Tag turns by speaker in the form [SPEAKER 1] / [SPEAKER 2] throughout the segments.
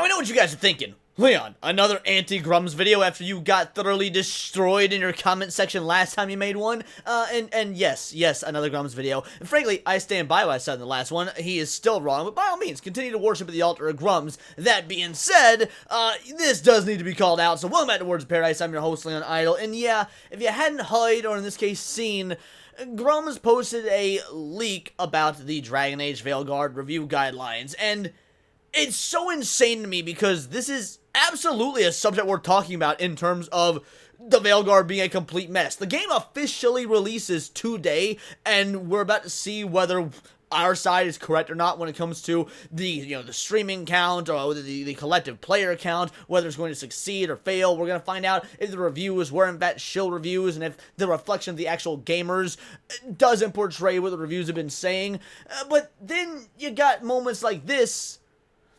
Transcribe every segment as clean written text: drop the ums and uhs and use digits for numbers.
[SPEAKER 1] me know what you guys are thinking. Leon, another anti-Grummz video after you got thoroughly destroyed in your comment section last time you made one? And yes, another Grummz video. And frankly, I stand by what I said in the last one. He is still wrong, but by all means, continue to worship at the altar of Grummz. That being said, this does need to be called out. So welcome back to Words of Paradise. I'm your host, Leon Idol. And yeah, if you hadn't heard, or in this case seen, Grummz posted a leak about the Dragon Age Veilguard review guidelines. And it's so insane to me because this is absolutely a subject we're talking about in terms of the Veilguard being a complete mess. The game officially releases today, and we're about to see whether our side is correct or not when it comes to the the streaming count or the collective player count, whether it's going to succeed or fail. We're going to find out if the reviews were in fact shill reviews and if the reflection of the actual gamers doesn't portray what the reviews have been saying. But then you got moments like this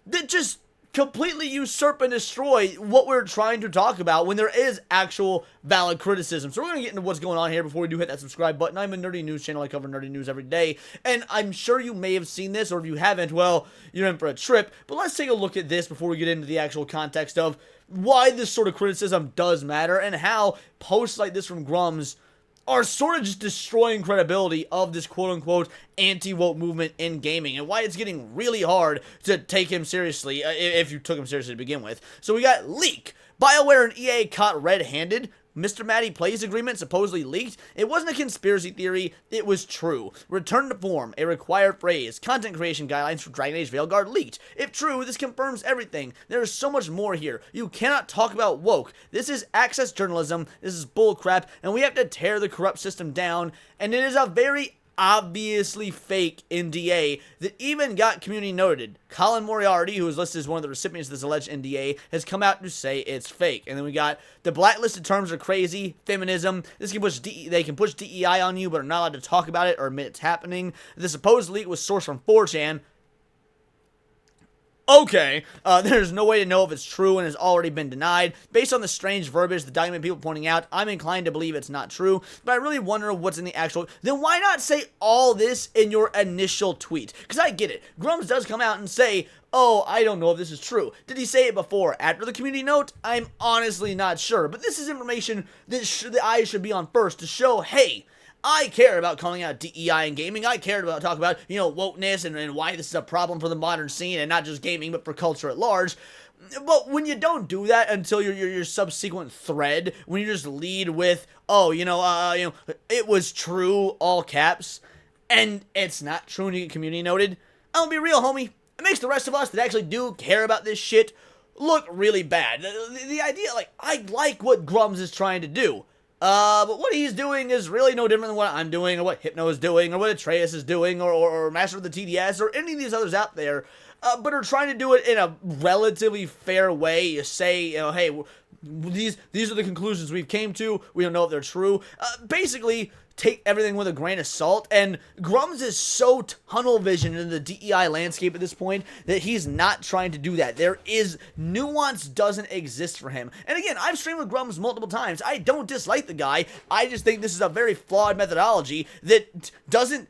[SPEAKER 1] that just completely usurp and destroy what we're trying to talk about when there is actual valid criticism. So we're going to get into what's going on here before we do hit that subscribe button. I'm a nerdy news channel. I cover nerdy news every day, and I'm sure you may have seen this, or if you haven't, well, you're in for a trip. But let's take a look at this before we get into the actual context of why this sort of criticism does matter and how posts like this from Grummz are sort of just destroying credibility of this quote-unquote anti-woke movement in gaming, and why it's getting really hard to take him seriously, if you took him seriously to begin with. So we got leak. BioWare and EA caught red-handed. Mr. Matty Plays agreement supposedly leaked. It wasn't a conspiracy theory, it was true. Return to form, a required phrase. Content creation guidelines for Dragon Age Veilguard leaked. If true, this confirms everything. There is so much more here. You cannot talk about woke. This is access journalism, this is bullcrap, and we have to tear the corrupt system down, and it is a very obviously fake NDA that even got community noted. Colin Moriarty, who is listed as one of the recipients of this alleged NDA, has come out to say it's fake. And then we got the blacklisted terms are crazy, feminism. This can push they can push DEI on you, but are not allowed to talk about it or admit it's happening. The supposed leak was sourced from 4chan. Okay, there's no way to know if it's true and has already been denied. Based on the strange verbiage the document people pointing out, I'm inclined to believe it's not true, but I really wonder what's in the actual. Then why not say all this in your initial tweet? Because I get it. Grummz does come out and say, oh, I don't know if this is true. Did he say it before, after the community note? I'm honestly not sure, but this is information that I should be on first to show, hey, I care about calling out DEI in gaming. I care about talking about, wokeness and why this is a problem for the modern scene and not just gaming, but for culture at large. But when you don't do that until your subsequent thread, when you just lead with, oh, it was true, all caps, and it's not true and you get community noted, I'm gonna be real, homie. It makes the rest of us that actually do care about this shit look really bad. The idea, I like what Grummz is trying to do. But what he's doing is really no different than what I'm doing, or what Hypno is doing, or what Atreus is doing, or Master of the TDS, or any of these others out there, but are trying to do it in a relatively fair way. You say, hey, these are the conclusions we've came to, we don't know if they're true. Basically, take everything with a grain of salt, and Grummz is so tunnel vision in the DEI landscape at this point that he's not trying to do that. There is nuance doesn't exist for him. And again, I've streamed with Grummz multiple times. I don't dislike the guy. I just think this is a very flawed methodology that doesn't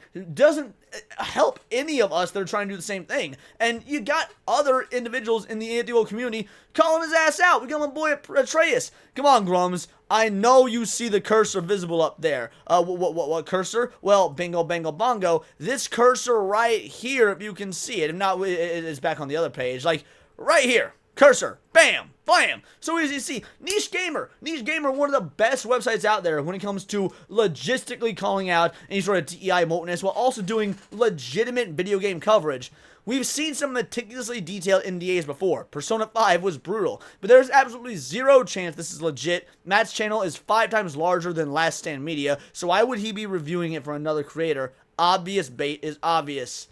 [SPEAKER 1] help any of us that are trying to do the same thing. And you got other individuals in the anti-woke community calling his ass out. We got my boy Atreus. Come on, Grummz. I know you see the cursor visible up there. What cursor? Well, bingo, bango, bongo. This cursor right here, if you can see it. If not, it is back on the other page. Like, right here. Cursor. Bam. Blam. So easy to see. Niche Gamer. Niche Gamer, one of the best websites out there when it comes to logistically calling out any sort of DEI wokeness while also doing legitimate video game coverage. We've seen some meticulously detailed NDAs before. Persona 5 was brutal, but there's absolutely zero chance this is legit. Matt's channel is 5 times larger than Last Stand Media, so why would he be reviewing it for another creator? Obvious bait is obvious.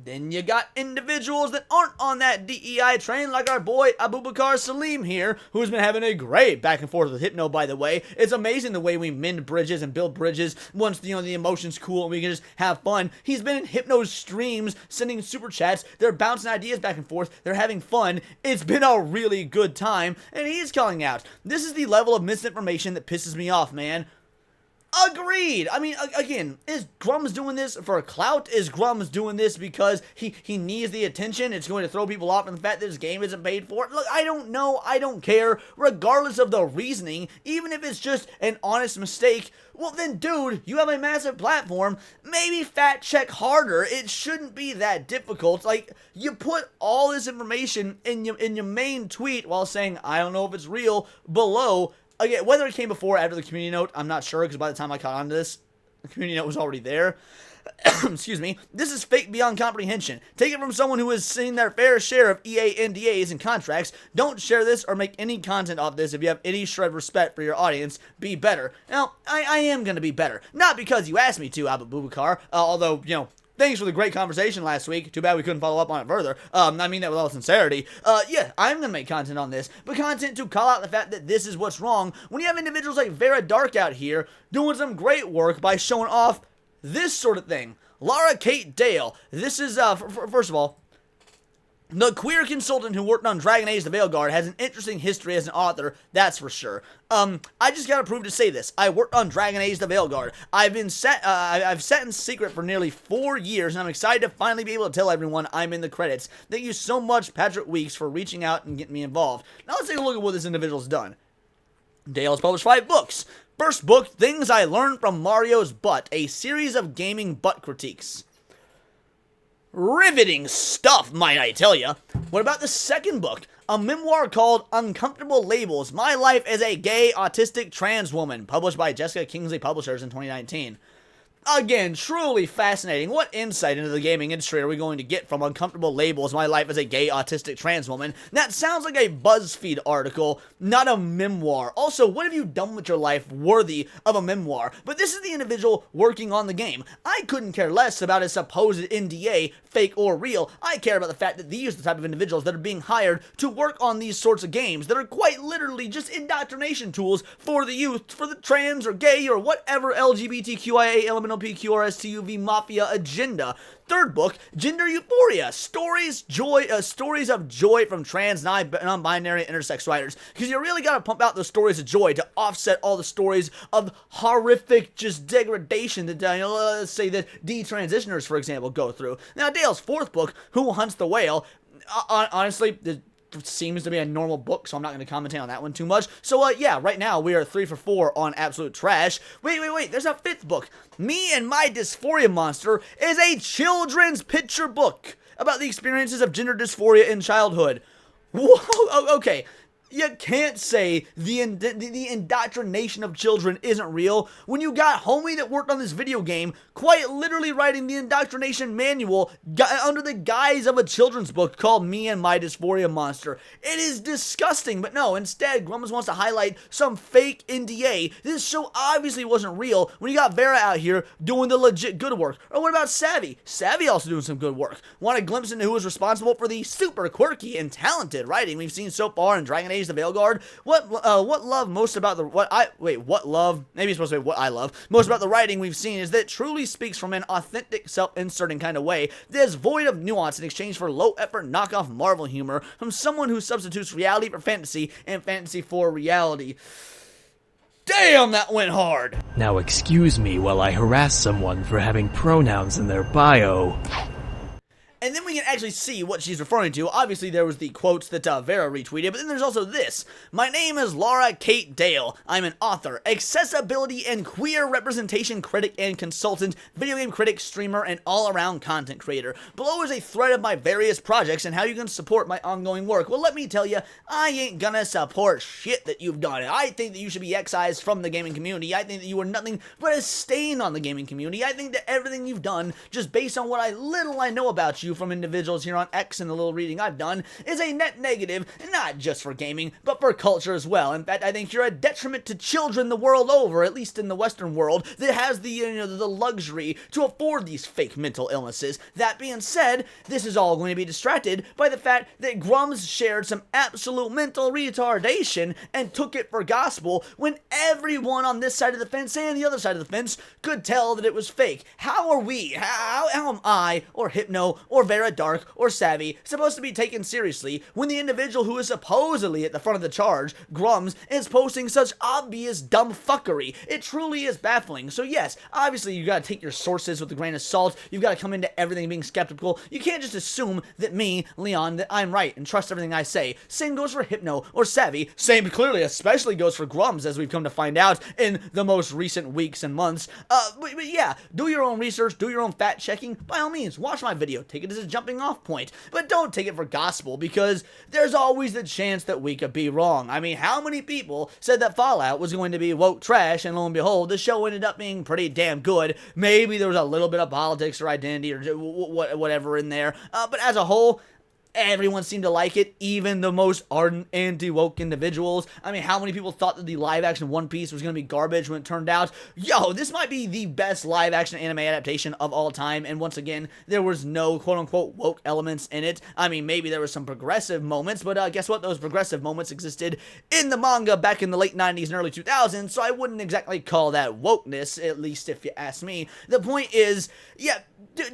[SPEAKER 1] Then you got individuals that aren't on that DEI train, like our boy Abubakar Salim here, who's been having a great back and forth with Hypno, by the way. It's amazing the way we mend bridges and build bridges once, the emotion's cool and we can just have fun. He's been in Hypno's streams, sending super chats. They're bouncing ideas back and forth. They're having fun. It's been a really good time, and he's calling out. This is the level of misinformation that pisses me off, man. Agreed. I mean, again, is Grummz doing this for clout? Is Grummz doing this because he needs the attention? It's going to throw people off from the fact that this game isn't paid for? Look, I don't know. I don't care. Regardless of the reasoning, even if it's just an honest mistake, well then, dude, you have a massive platform. Maybe fact check harder. It shouldn't be that difficult. Like, you put all this information in your main tweet while saying, I don't know if it's real, below. Again, whether it came before or after the community note, I'm not sure, because by the time I caught on to this, the community note was already there. Excuse me. This is fake beyond comprehension. Take it from someone who has seen their fair share of EA NDAs and contracts. Don't share this or make any content off this if you have any shred of respect for your audience. Be better. Now, I am going to be better. Not because you asked me to, Abu Bubakar, although, you know, thanks for the great conversation last week. Too bad we couldn't follow up on it further. I mean that with all sincerity. Yeah, I'm going to make content on this, but content to call out the fact that this is what's wrong when you have individuals like Vera Dark out here doing some great work by showing off this sort of thing. Laura Kate Dale. This is, first of all, the queer consultant who worked on Dragon Age the Veilguard has an interesting history as an author, that's for sure. I just gotta prove to say this. I worked on Dragon Age the Veilguard. I've sat in secret for nearly 4 years, and I'm excited to finally be able to tell everyone I'm in the credits. Thank you so much, Patrick Weeks, for reaching out and getting me involved. Now let's take a look at what this individual's done. Dale has published 5 books. First book, Things I Learned from Mario's Butt, a series of gaming butt critiques. Riveting stuff, might I tell ya. What about the second book? A memoir called Uncomfortable Labels, My Life as a Gay Autistic Trans Woman, published by Jessica Kingsley Publishers in 2019. Again, truly fascinating. What insight into the gaming industry are we going to get from Uncomfortable Labels, My Life as a Gay Autistic Trans Woman? That sounds like a BuzzFeed article, not a memoir. Also, what have you done with your life worthy of a memoir? But this is the individual working on the game. I couldn't care less about his supposed NDA, fake or real. I care about the fact that these are the type of individuals that are being hired to work on these sorts of games that are quite literally just indoctrination tools for the youth, for the trans or gay or whatever LGBTQIA element PQRSTUV Mafia agenda. Third book, Gender Euphoria, stories of joy from trans, non-binary, intersex writers. Because you really gotta pump out those stories of joy to offset all the stories of horrific just degradation that, let's say that detransitioners, for example, go through. Now, Dale's fourth book, Who Hunts the Whale, honestly, seems to be a normal book, so I'm not going to comment on that one too much. So, yeah, right now we are 3 for 4 on absolute trash. Wait, there's a fifth book. Me and My Dysphoria Monster is a children's picture book about the experiences of gender dysphoria in childhood. Whoa, okay. You can't say the indoctrination of children isn't real when you got homie that worked on this video game quite literally writing the indoctrination manual under the guise of a children's book called Me and My Dysphoria Monster. It is disgusting, but no, instead, Grummz wants to highlight some fake NDA. This show obviously wasn't real when you got Vera out here doing the legit good work. Or what about Savvy? Savvy also doing some good work. Want a glimpse into who is responsible for the super quirky and talented writing we've seen so far in Dragon Age the Veilguard? What love most about the what love, maybe it's supposed to be what I love most about the writing we've seen is that it truly speaks from an authentic, self-inserting kind of way that is void of nuance in exchange for low-effort knockoff Marvel humor from someone who substitutes reality for fantasy and fantasy for reality. Damn, that went hard!
[SPEAKER 2] Now excuse me while I harass someone for having pronouns in their bio.
[SPEAKER 1] And then we can actually see what she's referring to. Obviously, there was the quotes that Vera retweeted, but then there's also this. My name is Laura Kate Dale. I'm an author, accessibility and queer representation critic and consultant, video game critic, streamer, and all-around content creator. Below is a thread of my various projects and how you can support my ongoing work. Well, let me tell you, I ain't gonna support shit that you've done. I think that you should be excised from the gaming community. I think that you are nothing but a stain on the gaming community. I think that everything you've done, just based on what little I know about you from individuals here on X and the little reading I've done, is a net negative, not just for gaming, but for culture as well. In fact, I think you're a detriment to children the world over, at least in the Western world, that has the, the luxury to afford these fake mental illnesses. That being said, this is all going to be distracted by the fact that Grummz shared some absolute mental retardation and took it for gospel when everyone on this side of the fence and the other side of the fence could tell that it was fake. How are we, how am I, or Hypno, or or Vera Dark or Savvy supposed to be taken seriously when the individual who is supposedly at the front of the charge, Grummz, is posting such obvious dumb fuckery? It truly is baffling. So yes, obviously you gotta take your sources with a grain of salt. You've gotta come into everything being skeptical. You can't just assume that me, Leon, that I'm right and trust everything I say. Same goes for Hypno or Savvy. Same clearly especially goes for Grummz, as we've come to find out in the most recent weeks and months. But yeah, do your own research, do your own fact checking. By all means, watch my video, take it as a jumping off point, but don't take it for gospel, because there's always the chance that we could be wrong. I mean, how many people said that Fallout was going to be woke trash, and lo and behold, the show ended up being pretty damn good. Maybe there was a little bit of politics or identity or whatever in there, but as a whole, everyone seemed to like it, even the most ardent anti-woke individuals. I mean, how many people thought that the live-action One Piece was going to be garbage when it turned out, yo, this might be the best live-action anime adaptation of all time, and once again, there was no quote-unquote woke elements in it. I mean, maybe there were some progressive moments, but guess what? Those progressive moments existed in the manga back in the late 90s and early 2000s, so I wouldn't exactly call that wokeness, at least if you ask me. The point is, yeah,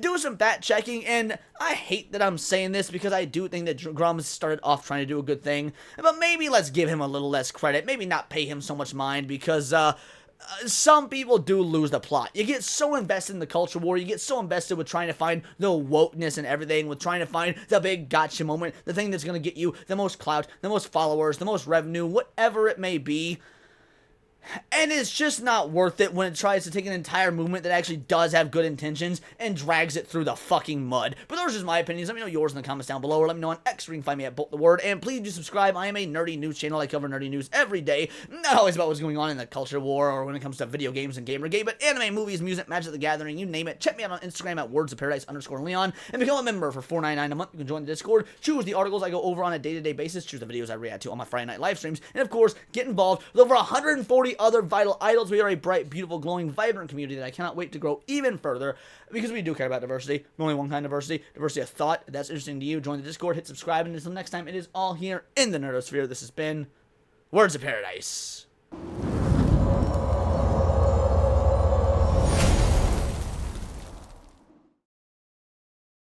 [SPEAKER 1] do some fact checking, and I hate that I'm saying this because I do think that Grummz started off trying to do a good thing, but maybe let's give him a little less credit, maybe not pay him so much mind, because some people do lose the plot. You get so invested in the culture war, you get so invested with trying to find the wokeness and everything, with trying to find the big gotcha moment, the thing that's going to get you the most clout, the most followers, the most revenue, whatever it may be. And it's just not worth it when it tries to take an entire movement that actually does have good intentions and drags it through the fucking mud. But those are just my opinions. Let me know yours in the comments down below, or let me know on X, where you can find me at Bolt the Word. And please do subscribe. I am a nerdy news channel. I cover nerdy news every day. Not always about what's going on in the culture war or when it comes to video games and gamergate, but anime, movies, music, Magic the Gathering, you name it. Check me out on Instagram at wordsofparadise_Leon and become a member for $4.99 a month. You can join the Discord, choose the articles I go over on a day-to-day basis, choose the videos I react to on my Friday night live streams, and of course, get involved with over 140 other vital idols. We are a bright, beautiful, glowing, vibrant community that I cannot wait to grow even further, because we do care about diversity. Only one kind of diversity of thought. If that's interesting to you, join the Discord, hit subscribe, and until next time, it is all here in the Nerdosphere. This has been Words of Paradise.